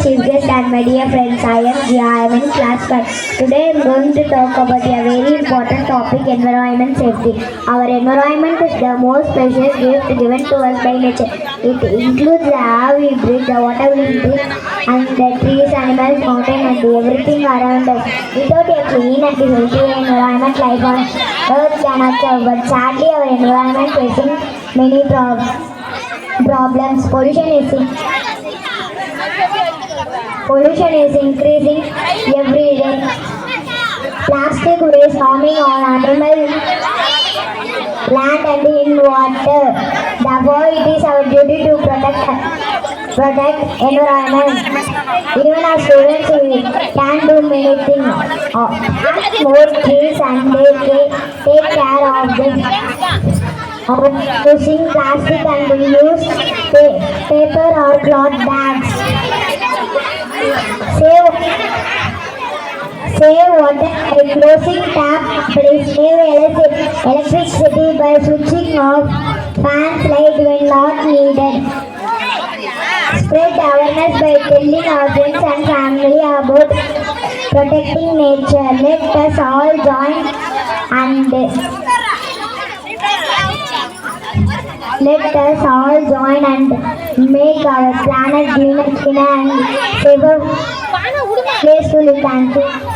chief guest and my dear friends. I am Jia. I am in class 5. Today I am going to talk about a very important topic, environment safety. Our environment is the most precious gift given to us by nature. It includes the air we breathe, the water we drink, and the trees, animals, mountains, and everything around us. Without a clean and healthy environment, life on Earth cannot survive. But sadly, our environment facing many problems. Pollution is increasing every day. Plastic waste harming our animal, land and in water. Therefore, it is our duty to protect environment. Even as students, we can do many things. Plant more trees and take care of them. Using plastic and use paper or cloth bags. Save water by closing tap. Please save electricity by switching off fans light when not needed. Spread awareness by telling our friends and family about protecting nature. Let us all join and make our planet greener and safer place to live. Thank you.